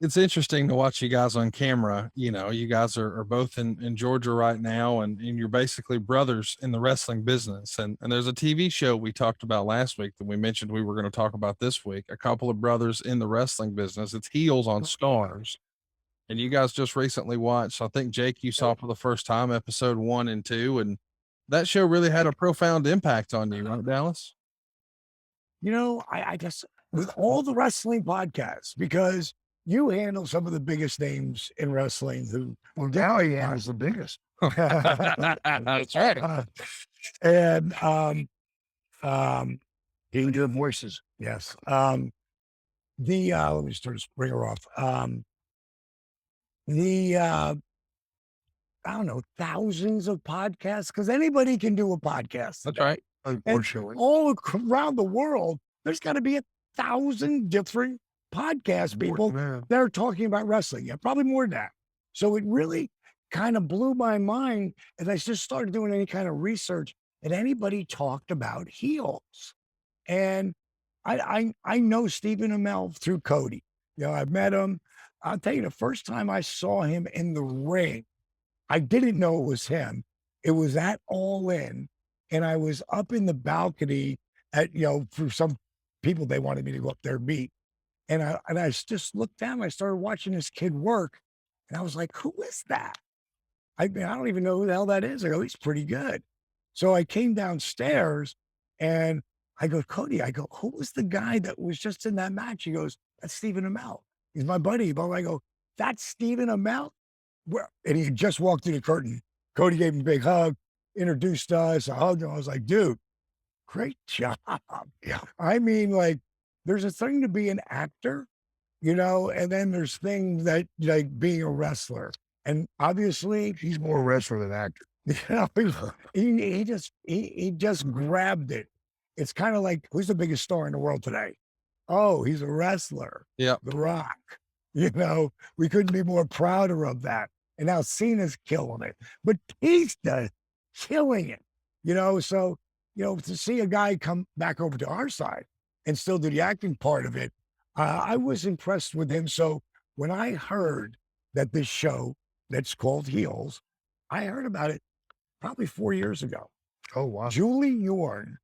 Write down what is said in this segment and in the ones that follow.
It's interesting to watch you guys on camera. You know, you guys are both in Georgia right now, and you're basically brothers in the wrestling business. And there's a TV show we talked about last week that we mentioned we were going to talk about this week. A couple of brothers in the wrestling business. It's Heels on Stars. And you guys just recently watched, I think Jake, you saw for the first time episode 1 and 2, and that show really had a profound impact on you, right, Dallas? I guess with all the wrestling podcasts, because you handle some of the biggest names in wrestling who, Well, now he is the biggest. That's right. and um, He can do voices. yes. Let me start to bring her off. The I don't know, thousands of podcasts, because anybody can do a podcast. That's right. And Unfortunately. all around the world, there's got to be 1,000 different podcast people Man. that are talking about wrestling. Yeah, probably more than that. So it really kind of blew my mind as I just started doing any kind of research that anybody talked about heels. And I know Stephen Amell through Cody. I've met him. I'll tell you, the first time I saw him in the ring, I didn't know it was him. It was at All In, and I was up in the balcony for some people they wanted me to go up there and meet. And I just looked down, I started watching this kid work, and I was like, who is that? I mean, I don't even know who the hell that is. I go, he's pretty good. So I came downstairs and I go, Cody, I go, who was the guy that was just in that match? He goes, that's Stephen Amell. He's my buddy. But I go, that's Stephen Amell? And he had just walked through the curtain. Cody gave him a big hug, introduced us. I hugged him. I was like, dude, great job. Yeah. I mean, like, there's a thing to be an actor, and then there's things that like being a wrestler. And obviously, He's more wrestler than actor. he just grabbed it. It's kind of like, who's the biggest star in the world today? Oh, he's a wrestler. Yeah. The Rock. We couldn't be more prouder of that. And now Cena's killing it, but Batista killing it. So to see a guy come back over to our side and still do the acting part of it, I was impressed with him. So when I heard that this show that's called Heels, I heard about it probably 4 years ago. Oh, wow. Julie Yorn,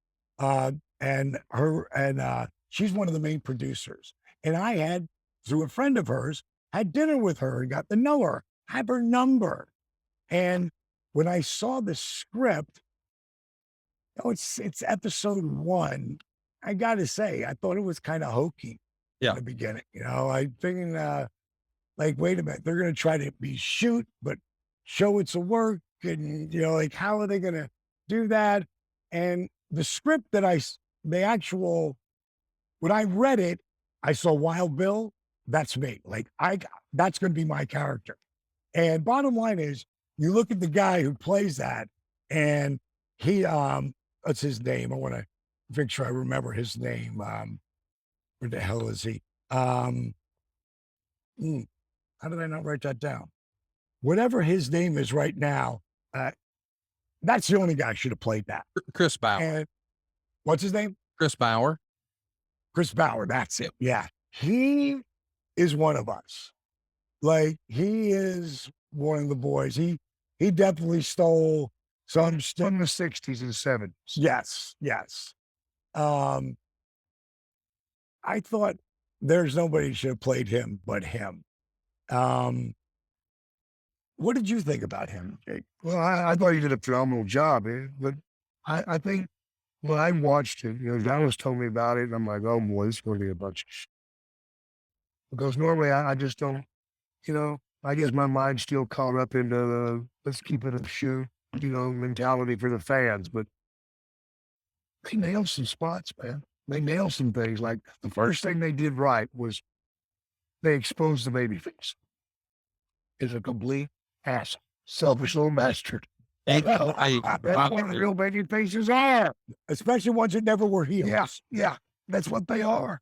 she's one of the main producers. And I had, through a friend of hers, had dinner with her and got to know her, have her number. And when I saw the script, it's episode 1. I got to say, I thought it was kind of hokey Yeah. in the beginning. I thinking, wait a minute, they're going to try to be shoot, but show it's a work. And, how are they going to do that? And the script when I read it, I saw Wild Bill. That's me. That's going to be my character. And bottom line is, you look at the guy who plays that, and he, what's his name? I want to make sure I remember his name. Where the hell is he? How did I not write that down? Whatever his name is right now, that's the only guy should have played that. Chris Bauer. And what's his name? Chris Bauer. Chris Bauer. That's it. Yeah. He is one of us. He is one of the boys. He definitely stole some stuff. From the 60s and 70s. Yes. Yes. I thought there's nobody should have played him but him. What did you think about him, Jake? Well, I thought he did a phenomenal job, but I think when I watched it, Dallas told me about it, and I'm like, oh boy, this is going to be a bunch of shit. Because normally I just don't, I guess my mind's still caught up into the let's keep it a shoe, mentality for the fans. But they nailed some spots, man. They nailed some things. Like the first thing they did right was they exposed the babyface as a complete ass, selfish little bastard. That's what real baby faces are. Especially ones that never were heels. Yeah, that's what they are.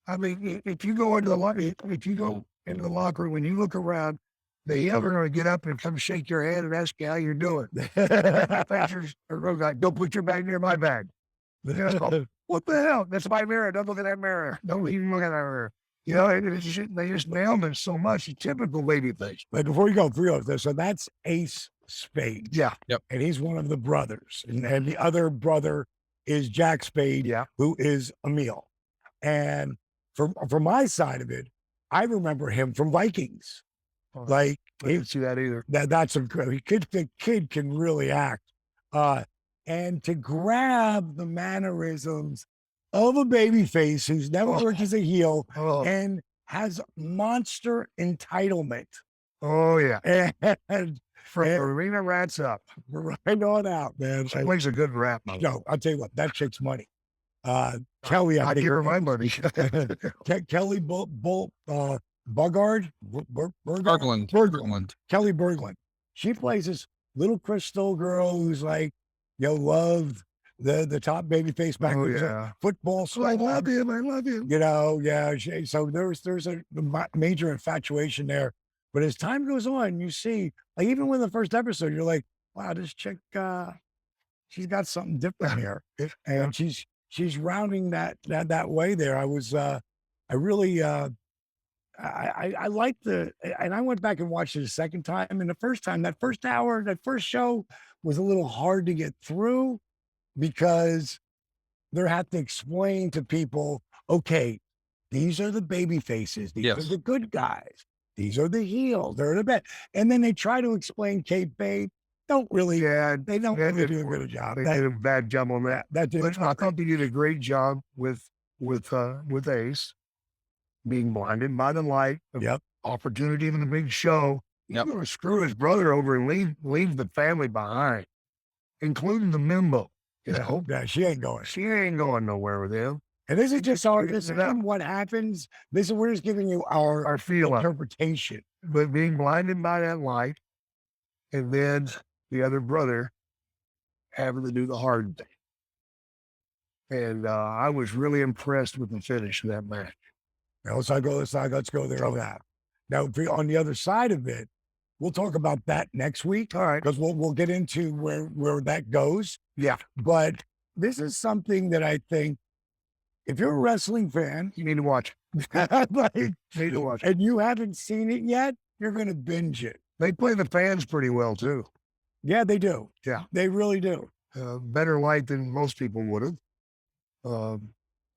I mean, if you go into the locker room and you look around, they ever going to get up and come shake your hand and ask you how you're doing. Facers are like, don't put your bag near my bag. What the hell? That's my mirror. Don't look at that mirror. Don't even look at that mirror. You know, they just nailed it so much. A typical baby face. But before you go, so that's Ace Spade. Yeah. And he's one of the brothers. And the other brother is Jack Spade, Yeah. who is Emil. And from my side of it, I remember him from Vikings. Oh, Like, I didn't see that either. that's a the kid can really act. And to grab the mannerisms of a baby face who's never worked as a heel Oh, and has monster entitlement. oh yeah. And From and- Arena Rats up. right on out, man. She plays a good rap. Mother. No, I'll tell you what, that chick's money. Kelly, I I think give her my money. Kelly Bugard, Berglund. Kelly Berglund. She plays this little crystal girl who's like, love the top baby face back Oh then. yeah. Football I star. love him. I love him. So there's a major infatuation there. But as time goes on, you see, like even with the first episode, you're like, wow, this chick, she's got something different here, and she's rounding that way there. I was, I really, I liked and I went back and watched it a second time. And the first time, that first hour, that first show was a little hard to get through because they had to explain to people, okay, these are the baby faces, these are Yes. the good guys, these are the heels, they're the best. And then they try to explain kayfabe. Don't really, Yeah. they don't that really didn't do a good job. They did a bad job on that. That didn't. But I thought they did a great job with Ace being blinded by the light of Yep. opportunity in the big show. Yep. He's going to screw his brother over and leave the family behind, including the Mimbo. You know, Yeah, she ain't going. she ain't going nowhere with him. And this is just our, Figure this it is out. what happens. We're just giving you our Our feeling, interpretation. but being blinded by that light, and then the other brother having to do the hard thing. And I was really impressed with the finish of that match. Let's go there on that. Now, on the other side of it, we'll talk about that next week. All right. Because we'll get into where that goes. Yeah. But this is something that I think if you're a wrestling fan, You need to watch. like, You need to watch. and you haven't seen it yet, you're going to binge it. They play the fans pretty well too. Yeah, they do. Yeah. They really do. Better light than most people would have.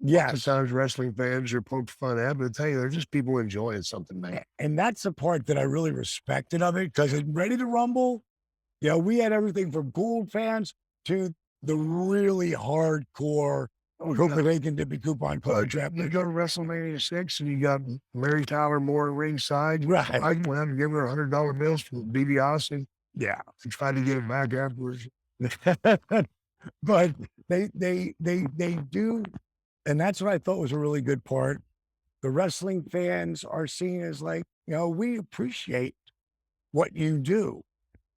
Yes. Sometimes wrestling fans are poked fun at, but hey, they're just people enjoying something, man. And that's the part that I really respected of it because in Ready to Rumble, we had everything from Gould fans to the really hardcore Copenhagen Dippy Coupon Club trap. You go to WrestleMania 6 and you got Mary Tyler Moore ringside. Right. I went out and gave her $100 bills from DiBiase Yeah. and tried to get it back afterwards. But they do, and that's what I thought was a really good part. The wrestling fans are seen as like, we appreciate what you do.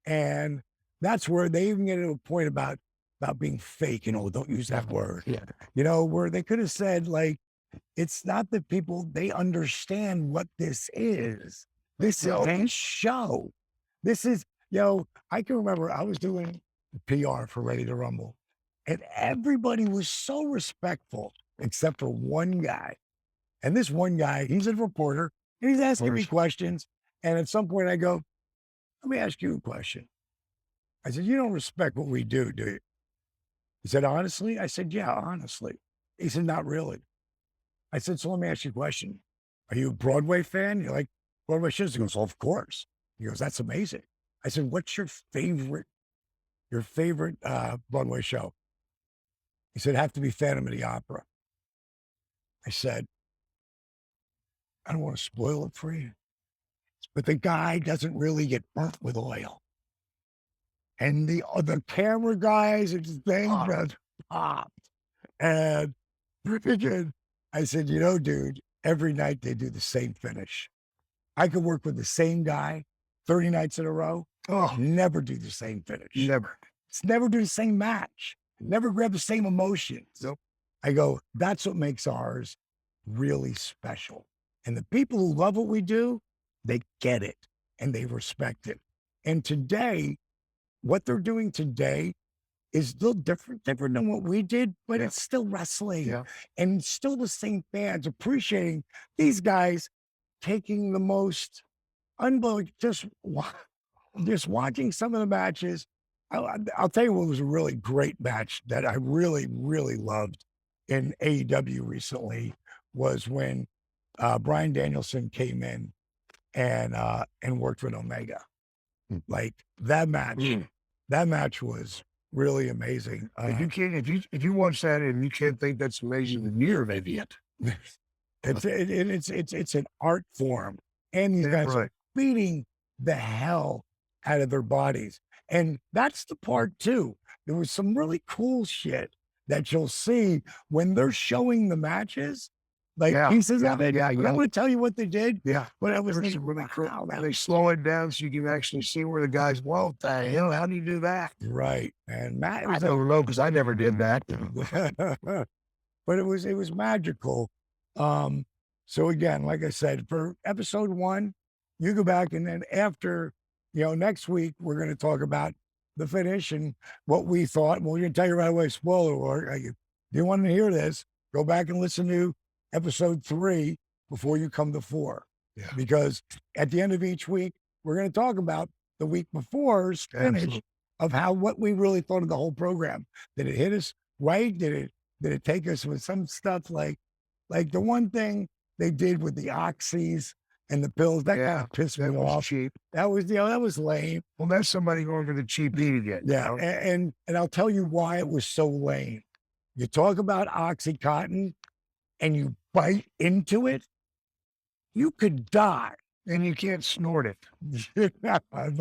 And that's where they even get to a point about being fake, don't use that word. Yeah. Where they could have said, like, it's not that people, they understand what this is. This is a show. This is, I can remember I was doing PR for Ready to Rumble, and everybody was so respectful except for one guy. And this one guy, he's a reporter, and he's asking me questions. And at some point I go, let me ask you a question. I said, you don't respect what we do you? He said, honestly? I said, yeah, honestly. He said, not really. I said, so let me ask you a question. Are you a Broadway fan? You're like, Broadway shows? He goes, well, of course. He goes, that's amazing. I said, what's your favorite Broadway show? He said, have to be Phantom of the Opera. I said, I don't want to spoil it for you, but the guy doesn't really get burnt with oil. And the other camera guys are just popped. And freaking, I said, dude, every night they do the same finish. I could work with the same guy 30 nights in a row. Never do the same finish. Never. It's never do the same match. Never grab the same emotions. Nope. I go, that's what makes ours really special. And the people who love what we do, they get it and they respect it. And today, what they're doing today is still different than what we did, but Yeah. it's still wrestling Yeah. and still the same fans appreciating these guys taking the most unbelievable, just watching some of the matches. I'll tell you what was a really great match that I really, really loved in AEW recently was when Bryan Danielson came in and worked with Omega. Mm. Like that match was really amazing. If you can't, if you watch that and you can't think that's amazing, then you're an idiot. It's an art form, and these guys are Right. beating the hell out of their bodies, and that's the part too. There was some really cool shit that you'll see when they're showing the matches, like Yeah, pieces of it. yeah, I'm yeah. not going to tell you what they did, Yeah. but it was There's like, some really cool. wow, that They slow it down so you can actually see where the guys. Well, what the hell? How do you do that? right. And Matt, it I was don't know because I never did that. but it was magical. So again, like I said, for episode 1, you go back and then after, next week we're going to talk about the finish and what we thought. Well, we're going to tell you right away, spoiler alert. If you want to hear this, go back and listen to episode 3 before you come to 4. Yeah. Because at the end of each week, we're going to talk about the week before's finish Absolutely. of what we really thought of the whole program. Did it hit us right? Did it take us with some stuff like the one thing they did with the oxys and the pills that kind of pissed me That was off. cheap. That was that was lame. Well, that's somebody going for the cheap eat again. Yeah, and I'll tell you why it was so lame. You talk about Oxycontin and you bite into it, you could die. And you can't snort it.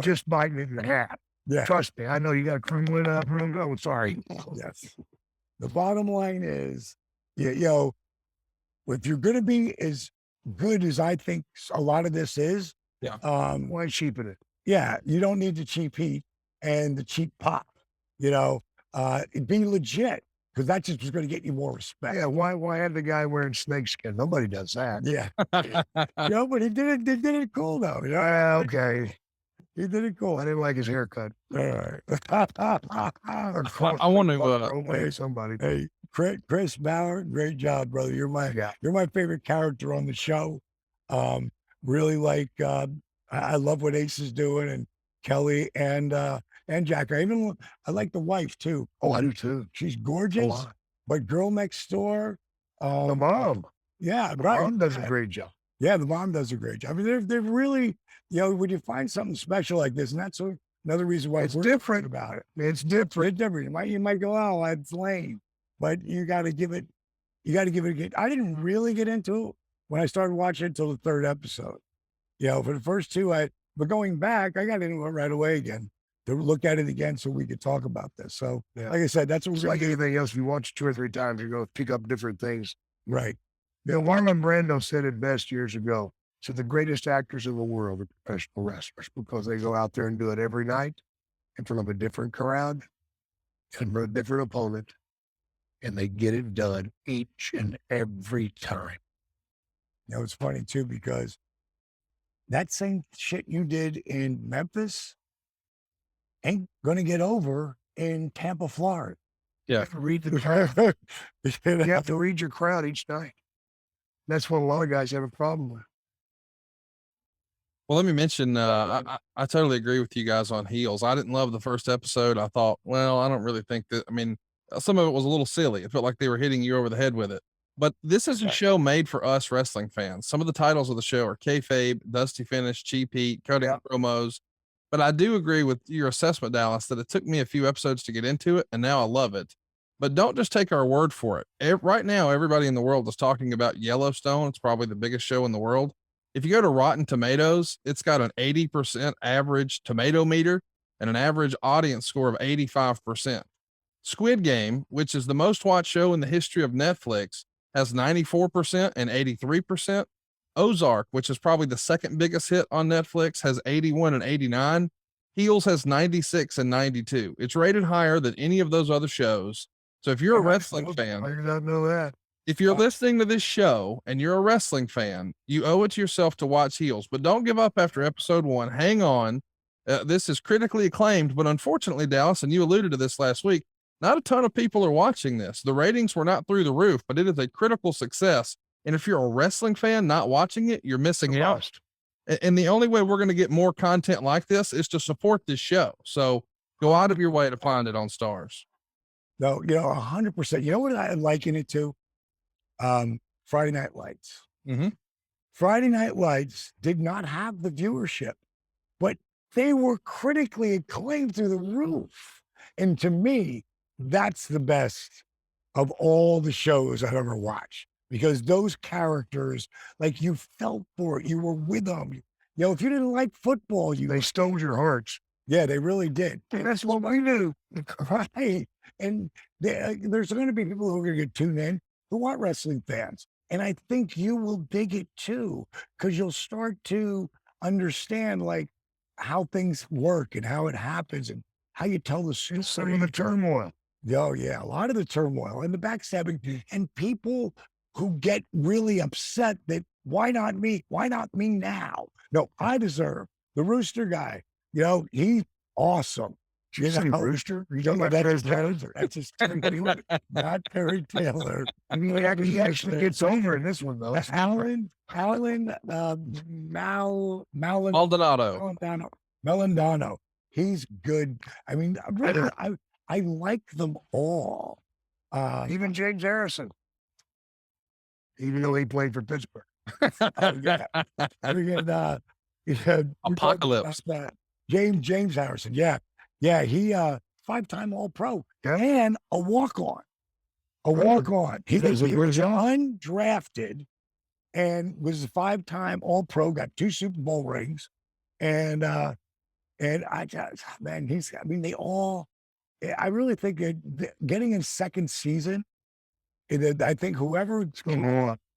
Just biting it in half. Yeah. Trust me, I know you got to crumble it up. Oh, sorry. Yes. The bottom line is, if you're going to be as good as I think a lot of this is, Why cheapen it? yeah, you don't need the cheap heat and the cheap pop. Be legit because that just was going to get you more respect. Yeah, why have the guy wearing snakeskin? Nobody does that. Yeah. But he did it cool though. Okay. He did it cool. I didn't like his haircut. All right. I want to, somebody. Hey, Chris Bauer, great job, brother. You're my favorite character on the show. Really like I love what Ace is doing and Kelly and Jack. I like the wife too. Oh, I do too. She's A gorgeous. lot. But girl next door, The mom. yeah, The right. mom does a great job. Yeah, the mom does a great job. I mean, they're really, when you find something special like this, and that's another reason why It's we're different. about it. It's different. It's different. You might go, oh, it's lame, but you got to give it a get. I didn't really get into it when I started watching it until the 3rd episode. For the first 2, but going back, I got into it right away again to look at it again so we could talk about this. So, Yeah. like I said, that's what It's we're like anything else. If you watch it 2 or 3 times, you're going to pick up different things. right. Marlon Brando said it best years ago. So the greatest actors in the world are professional wrestlers because they go out there and do it every night in front of a different crowd and for a different opponent, and they get it done each and every time. It's funny too because that same shit you did in Memphis ain't gonna get over in Tampa, Florida. You have to read the crowd. You have to read your crowd each night. That's what a lot of guys have a problem with. well, let me mention, I totally agree with you guys on heels. I didn't love the first episode. I thought, well, I don't really think that, some of it was a little silly. It felt like they were hitting you over the head with it. But this is a show made for us wrestling fans. Some of the titles of the show are Kayfabe, Dusty Finish, Cheap Heat, cutting promos. But I do agree with your assessment, Dallas, that it took me a few episodes to get into it, and now I love it. But don't just take our word for it. Right now, everybody in the world is talking about Yellowstone. It's probably the biggest show in the world. If you go to Rotten Tomatoes, it's got an 80% average tomato meter and an average audience score of 85%. Squid Game, which is the most watched show in the history of Netflix, has 94% and 83%. Ozark, which is probably the second biggest hit on Netflix, has 81 and 89. Heels has 96 and 92. It's rated higher than any of those other shows. So if you're a wrestling fan, I did not know that. if you're listening to this show and you're a wrestling fan, you owe it to yourself to watch Heels, but don't give up after episode 1. Hang on. This is critically acclaimed, but unfortunately, Dallas, and you alluded to this last week, Not a ton of people are watching this. The ratings were not through the roof, but it is a critical success. And if you're a wrestling fan not watching it, you're missing out. Lost. And the only way we're going to get more content like this is to support this show. So go out of your way to find it on Stars. No, 100%. You know what I liken it to? Friday Night Lights. Mm-hmm. Friday Night Lights did not have the viewership, but they were critically acclaimed through the roof. And to me, that's the best of all the shows I've ever watched, because those characters, like, you felt for it, you were with them. If you didn't like football, They stole your hearts. yeah, they really did. And that's what we do. Right. And there's going to be people who are going to tune in who aren't wrestling fans. And I think you will dig it too, because you'll start to understand like how things work and how it happens and how you tell the story. Some of the turmoil. Oh, yeah. A lot of the turmoil and the backstabbing and people who get really upset that why not me? Why not me now? No, I deserve the Rooster guy. He's awesome. You say Rooster? You don't like That's that? that's just not Terry Taylor. I mean, he actually gets over in this one, though. Alan, Maldonado. Melandano. He's good. I mean, really, I like them all. Even James Harrison. Even though he played for Pittsburgh. Yeah. Apocalypse. James Harrison. Yeah. Yeah. He 5-time All-Pro and a walk-on. He was undrafted and was a 5-time All-Pro, got 2 Super Bowl rings. And they all, I really think that getting in second season, I think whoever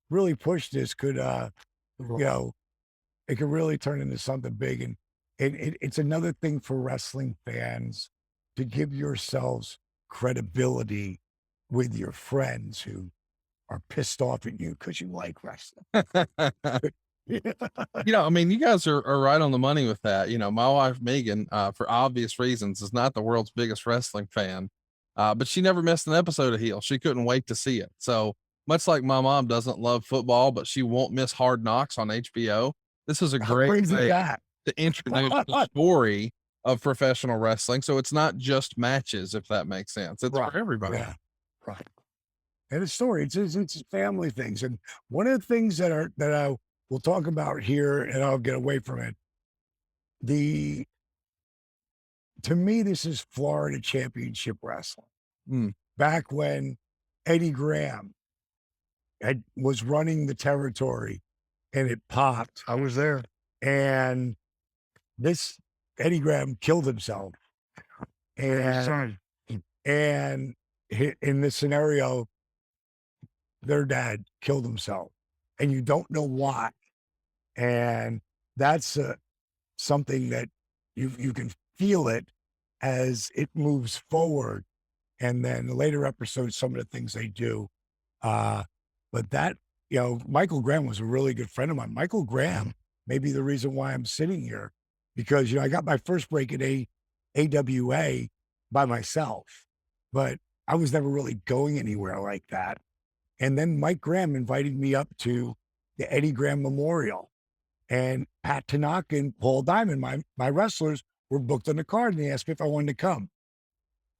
really pushed this could, it could really turn into something big. And it's another thing for wrestling fans to give yourselves credibility with your friends who are pissed off at you because you like wrestling. I mean, you guys are right on the money with that. My wife, Megan, for obvious reasons, is not the world's biggest wrestling fan, but she never missed an episode of Heel. She couldn't wait to see it. So much like my mom doesn't love football, but she won't miss Hard Knocks on HBO. This is a great way to introduce the story of professional wrestling. So it's not just matches, if that makes sense. It's for everybody. Yeah, right. And it's story. It's family things. And one of the things that I will talk about here, and I'll get away from it. To me, this is Florida Championship Wrestling. Back when Eddie Graham was running the territory and it popped. I was there. And this Eddie Graham killed himself. And in this scenario, their dad killed himself. And you don't know why. And that's something that you can feel it as it moves forward. And then the later episodes, some of the things they do. But that, Michael Graham was a really good friend of mine. Michael Graham may be the reason why I'm sitting here, because, I got my first break at AWA by myself, but I was never really going anywhere like that. And then Mike Graham invited me up to the Eddie Graham Memorial, and Pat Tanaka and Paul Diamond, my wrestlers, were booked on the card, and they asked me if I wanted to come.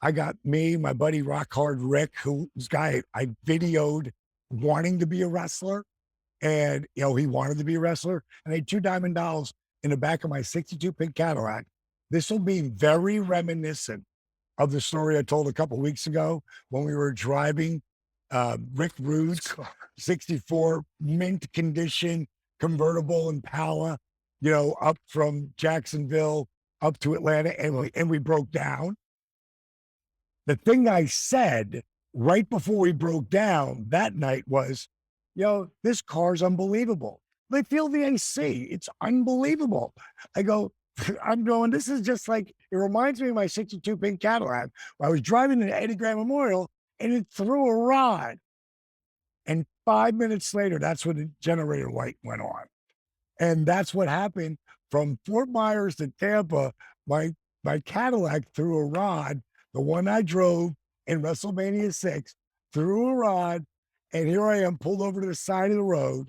I got me, my buddy Rock Hard Rick, who's guy I videoed wanting to be a wrestler, and he wanted to be a wrestler, and I had $2 diamond dolls in the back of my 62 pink Cadillac. This will be very reminiscent of the story I told a couple of weeks ago when we were driving Rick Rude's 64 mint condition convertible Impala, up from Jacksonville up to Atlanta, and we broke down. The thing I said right before we broke down that night was, this car's unbelievable. They feel the AC. It's unbelievable. I'm going, this is just like, it reminds me of my 62 pink Cadillac. I was driving to Eddie Graham Memorial and it threw a rod. And 5 minutes later, that's when the generator light went on. And that's what happened from Fort Myers to Tampa. My Cadillac threw a rod, the one I drove, in WrestleMania 6, threw a rod, and here I am pulled over to the side of the road.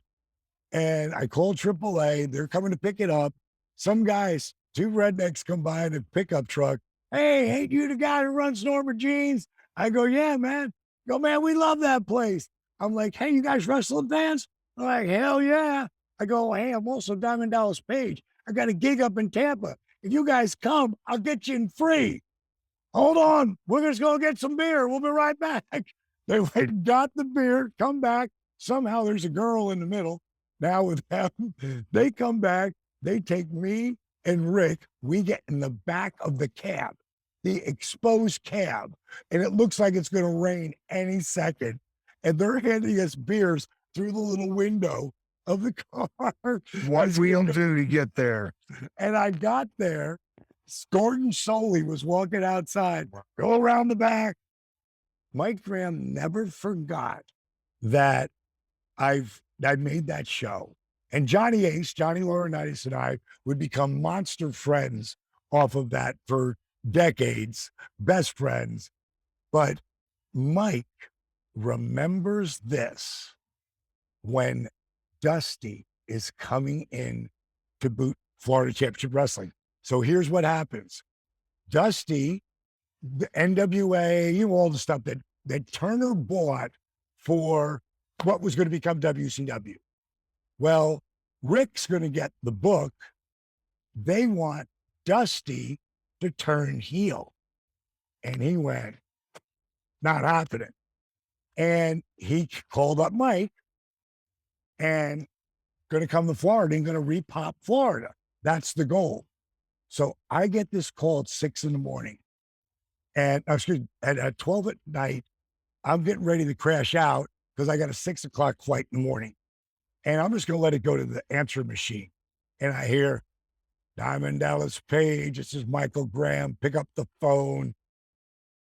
And I called AAA. They're coming to pick it up. Some guys, two rednecks come by in a pickup truck. Hey, ain't you the guy who runs Norma Jeans? I go, yeah, man. Go, man, we love that place. I'm like, hey, you guys wrestling fans? They're like, hell yeah. I go, hey, I'm also Diamond Dallas Page. I got a gig up in Tampa. If you guys come, I'll get you in free. Hold on. We're just going to get some beer. We'll be right back. They went and got the beer, come back. Somehow there's a girl in the middle. Now with them, they come back. They take me and Rick. We get in the back of the cab, the exposed cab, and it looks like it's going to rain any second. And they're handing us beers through the little window of the car. What we don't do to get there. And I got there. Gordon Soley was walking outside. Go around the back. Mike Graham never forgot that I made that show. And Johnny Ace, Johnny Laurinaitis, and I would become monster friends off of that for decades, best friends. But Mike remembers this when Dusty is coming in to boot Florida Championship Wrestling. So here's what happens. Dusty, the NWA, all the stuff that Turner bought for what was going to become WCW. Well, Rick's going to get the book. They want Dusty to turn heel. And he went, not happening. And he called up Mike and going to come to Florida and going to repop Florida. That's the goal. So I get this call at 6 a.m. And at 12 at night, I'm getting ready to crash out because I got a 6 o'clock flight in the morning. And I'm just going to let it go to the answer machine. And I hear Diamond Dallas Page. This is Michael Graham. Pick up the phone.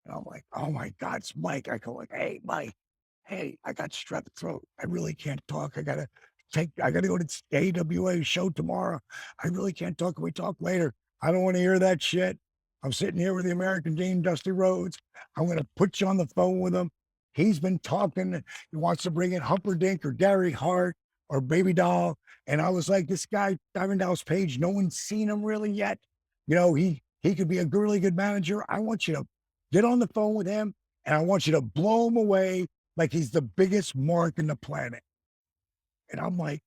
And I'm like, oh my God, it's Mike. I go like, hey, Mike, hey, I got strep throat. I really can't talk. I got to go to the AWA show tomorrow. I really can't talk. Can we talk later? I don't want to hear that shit. I'm sitting here with the American Dream, Dusty Rhodes. I'm going to put you on the phone with him. He's been talking. He wants to bring in Humperdinck or Gary Hart or Baby Doll. And I was like, this guy, Diamond Dallas Page, no one's seen him really yet. You know, he could be a really good manager. I want you to get on the phone with him and I want you to blow him away like he's the biggest mark in the planet. And I'm like,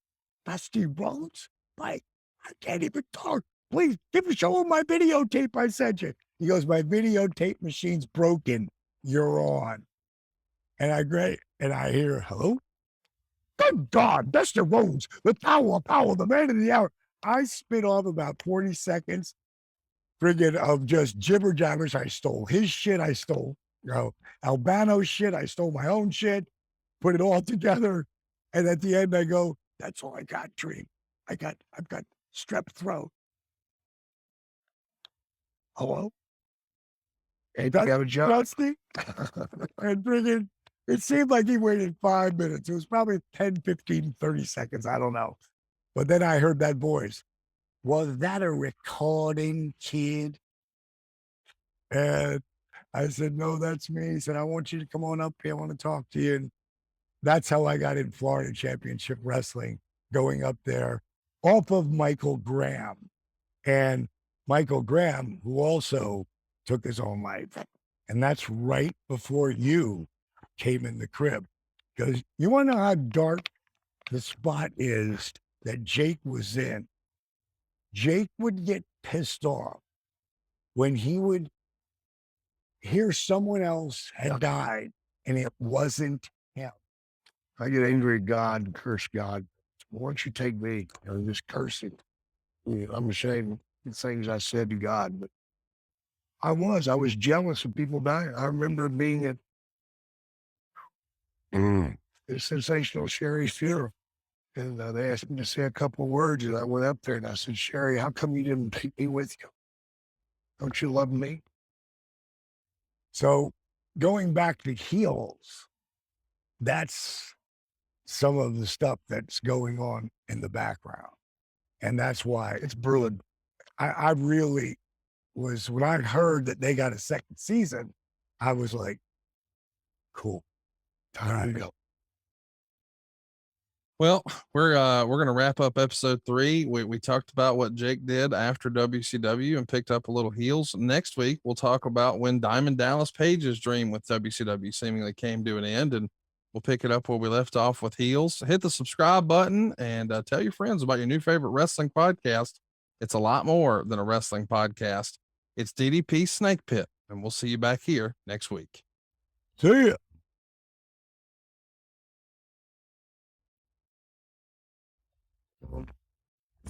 Dusty Rhodes? Like, I can't even talk. Please show him my videotape I sent you. He goes, my videotape machine's broken. You're on. And I hear, hello? Good God, Dusty Rhodes, the Tower of Power, the man of the hour. I spit off about 40 seconds friggin' of just jibber jabbers. I stole his shit. I stole, Albano's shit. I stole my own shit, put it all together. And at the end, I go, that's all I got, Dream. I've got strep throat. Hello? Hey, you have a job. Dusty? And friggin', it seemed like he waited 5 minutes. It was probably 10, 15, 30 seconds. I don't know. But then I heard that voice. Was that a recording, kid? And I said, no, that's me. He said, I want you to come on up here. I want to talk to you. And that's how I got in Florida Championship Wrestling, going up there off of Michael Graham. And Michael Graham, who also took his own life. And that's right before you came in the crib. Because you want to know how dark the spot is that Jake was in. Jake would get pissed off when he would hear someone else had died and it wasn't him. I get angry at God and curse God. Why don't you take me? Just cursing. I'm ashamed of the things I said to God, but I was jealous of people dying. I remember being at the sensational Sherry's funeral. And they asked me to say a couple of words, and I went up there and I said, Sherry, how come you didn't take me with you? Don't you love me? So going back to heels, that's some of the stuff that's going on in the background. And that's why It's brewing. I really was, when I heard that they got a second season, I was like, Cool. Time to go. Well, we're gonna wrap up episode 3. We talked about what Jake did after WCW and picked up a little heels. Next week we'll talk about when Diamond Dallas Page's dream with WCW seemingly came to an end, and we'll pick it up where we left off with heels. Hit the subscribe button and tell your friends about your new favorite wrestling podcast. It's a lot more than a wrestling podcast. It's DDP Snake Pit, and we'll see you back here next week. See ya.